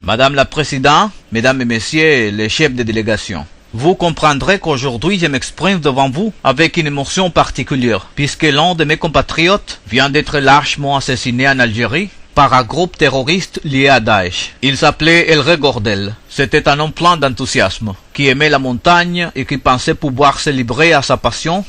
Madame la Présidente, Mesdames et Messieurs les chefs de délégation, vous comprendrez qu'aujourd'hui je m'exprime devant vous avec une émotion particulière, puisque l'un de mes compatriotes vient d'être lâchement assassiné en Algérie par un groupe terroriste lié à Daesh. Il s'appelait El Regordel. C'était un homme plein d'enthousiasme, qui aimait la montagne et qui pensait pouvoir se livrer à sa passion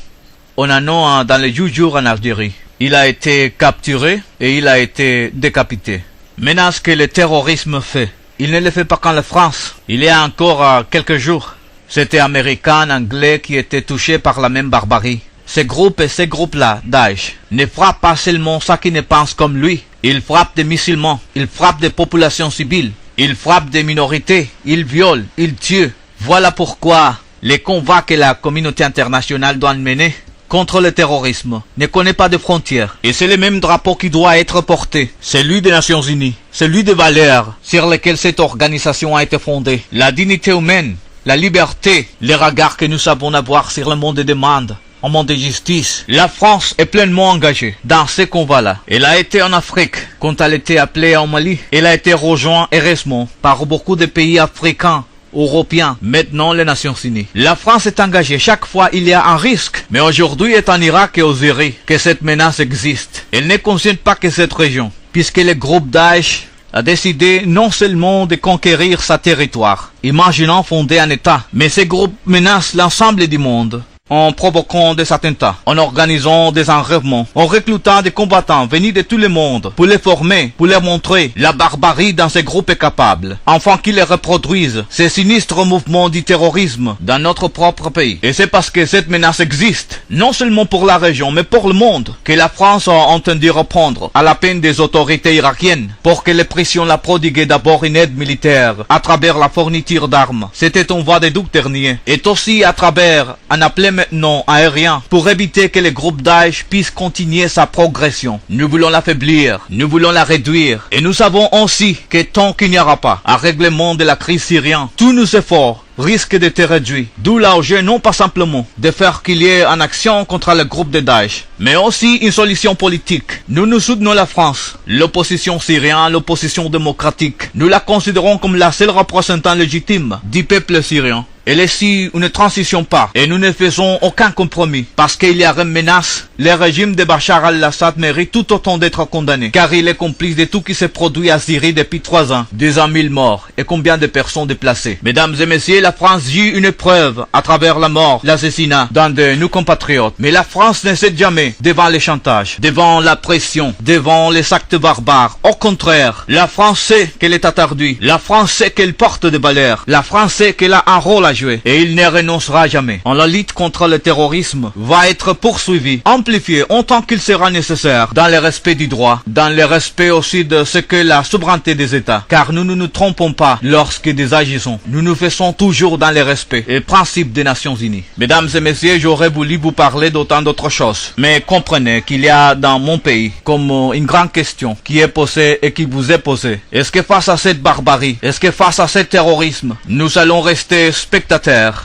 en allant dans les jours en Algérie. Il a été capturé et il a été décapité. Maintenant, ce que le terrorisme fait, il ne le fait pas qu'en la France. Il y a encore quelques jours, c'était Américains, Anglais qui étaient touchés par la même barbarie. Ces groupes et ces groupes-là, Daesh, ne frappent pas seulement ceux qui ne pensent comme lui. Ils frappent des musulmans, ils frappent des populations civiles, ils frappent des minorités, ils violent, ils tuent. Voilà pourquoi les combats que la communauté internationale doit mener contre le terrorisme ne connaît pas de frontières. Et c'est le même drapeau qui doit être porté, celui des Nations Unies, celui des valeurs sur lesquelles cette organisation a été fondée. La dignité humaine, la liberté, les regards que nous savons avoir sur le monde des demandes, en monde de justice. La France est pleinement engagée dans ces combats-là. Elle a été en Afrique quand elle était appelée en Mali. Elle a été rejointe heureusement par beaucoup de pays africains, européens, maintenant les Nations Unies. La France est engagée chaque fois il y a un risque. Mais aujourd'hui est en Irak et aux Syrie que cette menace existe. Elle ne concerne pas que cette région, puisque le groupe Daesh a décidé non seulement de conquérir sa territoire, imaginant fonder un État, mais ces groupes menacent l'ensemble du monde en provoquant des attentats, en organisant des enlèvements, en recrutant des combattants venus de tout le monde pour les former, pour leur montrer la barbarie dans ces groupes capables, afin qu'ils les reproduisent, ces sinistres mouvements du terrorisme dans notre propre pays. Et c'est parce que cette menace existe, non seulement pour la région, mais pour le monde, que la France a entendu reprendre à la peine des autorités irakiennes pour que les pressions la prodiguaient d'abord une aide militaire à travers la fourniture d'armes. C'était en voie de doute dernier, et aussi à travers un appel maintenant aérien pour éviter que le groupe Daesh puisse continuer sa progression. Nous voulons l'affaiblir, nous voulons la réduire, et nous savons aussi que tant qu'il n'y aura pas un règlement de la crise syrienne, tous nos efforts risque d'être réduit. D'où l'enjeu non pas simplement de faire qu'il y ait une action contre le groupe de Daesh, mais aussi une solution politique. Nous soutenons la France, l'opposition syrienne, l'opposition démocratique. Nous la considérons comme la seule représentante légitime du peuple syrien. Et si nous ne transitions pas et nous ne faisons aucun compromis parce qu'il y a une menace, le régime de Bachar al-Assad mérite tout autant d'être condamné, car il est complice de tout qui se produit à Syrie depuis 3 ans, 200 000 morts et combien de personnes déplacées. Mesdames et messieurs, la France vit une épreuve à travers la mort, l'assassinat d'un de nos compatriotes. Mais la France ne cède jamais devant les chantages, devant la pression, devant les actes barbares. Au contraire, la France sait qu'elle est attardue, la France sait qu'elle porte des valeurs, la France sait qu'elle a un rôle à jouer et il ne renoncera jamais. La lutte contre le terrorisme va être poursuivie, amplifiée en tant qu'il sera nécessaire, dans le respect du droit, dans le respect aussi de ce que la souveraineté des États. Car nous ne nous trompons pas lorsque nous agissons. Nous nous faisons toujours dans le respect et principe des Nations Unies. Mesdames et messieurs, j'aurais voulu vous parler d'autant d'autres choses. Mais comprenez qu'il y a dans mon pays comme une grande question qui est posée et qui vous est posée. Est-ce que face à cette barbarie, est-ce que face à ce terrorisme, nous allons rester spectateurs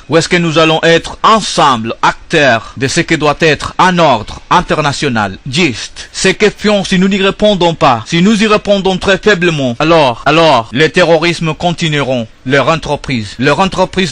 ou est-ce que nous allons être ensemble acteurs de ce que doit être un ordre international juste? Ces questions, si nous n'y répondons pas, si nous y répondons très faiblement, alors les terrorismes continueront leur entreprise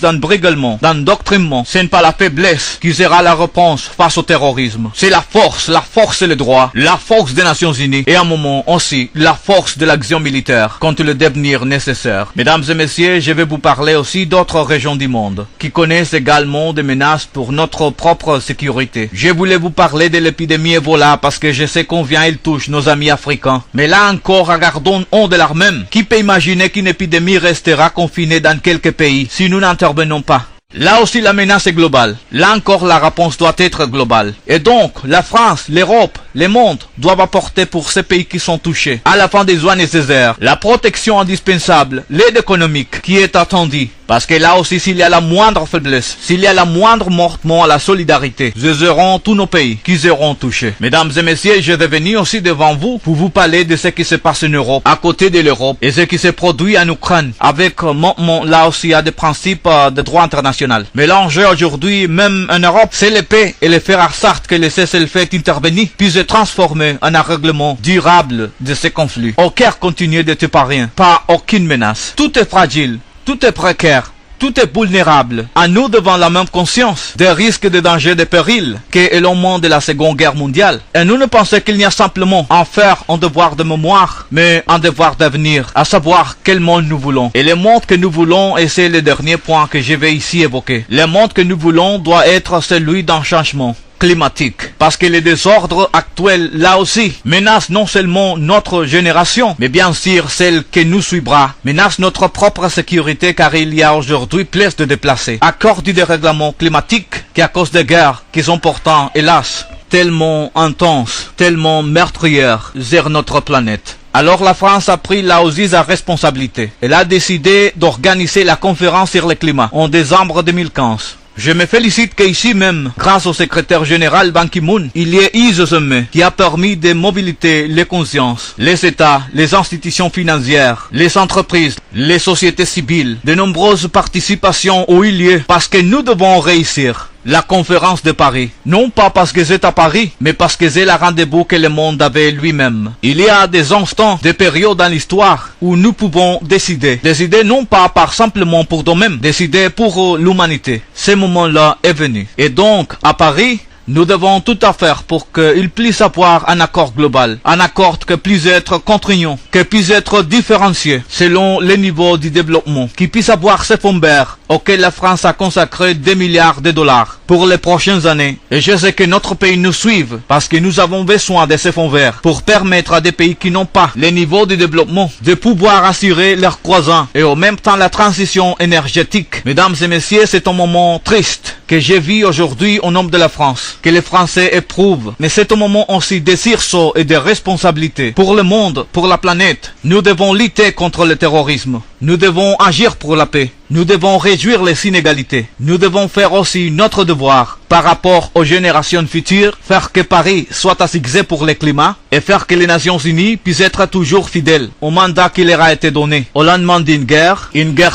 d'embrigadement, d'endoctrinement. Ce n'est pas la faiblesse qui sera la réponse face au terrorisme. C'est la force et le droit, la force des Nations Unies et à un moment aussi la force de l'action militaire quand le devenir nécessaire. Mesdames et messieurs, je vais vous parler aussi d'autres régions du monde qui connaissent également des menaces pour notre propre sécurité. Je voulais vous parler de l'épidémie Ebola parce que je sais combien il touche nos amis africains. Mais là encore, regardons en de l'art même. Qui peut imaginer qu'une épidémie restera confinée dans quelques pays si nous n'intervenons pas? Là aussi la menace est globale. Là encore la réponse doit être globale. Et donc la France, l'Europe, le monde doivent apporter pour ces pays qui sont touchés à la fin des soins nécessaires, la protection indispensable, l'aide économique qui est attendue. Parce que là aussi s'il y a la moindre faiblesse, s'il y a la moindre manquement à la solidarité, ce seront tous nos pays qui seront touchés. Mesdames et messieurs, je vais venir aussi devant vous pour vous parler de ce qui se passe en Europe, à côté de l'Europe, et ce qui se produit en Ukraine, avec là aussi il y a des principes de droit international. Mais l'enjeu aujourd'hui, même en Europe, c'est la paix et le faire en sorte que le cessez-le-feu intervenu puisse transformer en un règlement durable de ces conflits. Aucun continue d'être épargné, pas aucune menace. Tout est fragile, tout est précaire. Tout est vulnérable. À nous devant la même conscience des risques, des dangers, des périls qu'est le monde de la Seconde Guerre mondiale. Et nous ne pensons qu'il n'y a simplement à faire un devoir de mémoire, mais un devoir d'avenir, à savoir quel monde nous voulons. Et le monde que nous voulons, et c'est le dernier point que je vais ici évoquer, le monde que nous voulons doit être celui d'un changement climatique. Parce que les désordres actuels, là aussi, menacent non seulement notre génération, mais bien sûr celle que nous suivra, menacent notre propre sécurité car il y a aujourd'hui plus de déplacés. À cause du dérèglement climatique, qu'à cause des guerres qui sont pourtant, hélas, tellement intenses, tellement meurtrières sur notre planète. Alors la France a pris là aussi sa responsabilité. Elle a décidé d'organiser la conférence sur le climat en décembre 2015. Je me félicite qu'ici même, grâce au secrétaire général Ban Ki-moon, il y ait eu ce sommet qui a permis de mobiliser les consciences, les États, les institutions financières, les entreprises, les sociétés civiles, de nombreuses participations ont eu lieu parce que nous devons réussir. La conférence de Paris, non pas parce que c'est à Paris, mais parce que c'est la rendez-vous que le monde avait lui-même. Il y a des instants, des périodes dans l'histoire où nous pouvons décider. Décider non pas par simplement pour nous-mêmes, décider pour l'humanité. Ce moment-là est venu. Et donc, à Paris, nous devons tout à faire pour qu'il puisse avoir un accord global, un accord qui puisse être contraignant, qui puisse être différencié selon les niveaux du développement, qui puisse avoir ces fonds verts auxquels la France a consacré 2 milliards de dollars pour les prochaines années. Et je sais que notre pays nous suive parce que nous avons besoin de ces fonds verts pour permettre à des pays qui n'ont pas les niveaux de développement de pouvoir assurer leur croissance et en même temps la transition énergétique. Mesdames et messieurs, c'est un moment triste que j'ai vu aujourd'hui au nom de la France, que les Français éprouvent. Mais c'est un moment aussi de sursaut et de responsabilité pour le monde, pour la planète. Nous devons lutter contre le terrorisme. Nous devons agir pour la paix. Nous devons réduire les inégalités. Nous devons faire aussi notre devoir par rapport aux générations futures, faire que Paris soit un succès pour le climat et faire que les Nations Unies puissent être toujours fidèles au mandat qui leur a été donné. Au lendemain d'une guerre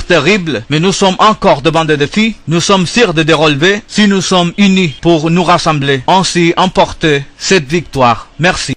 terrible, mais nous sommes encore devant des défis. Nous sommes sûrs de les relever si nous sommes unis pour nous rassembler, ainsi emporter cette victoire. Merci.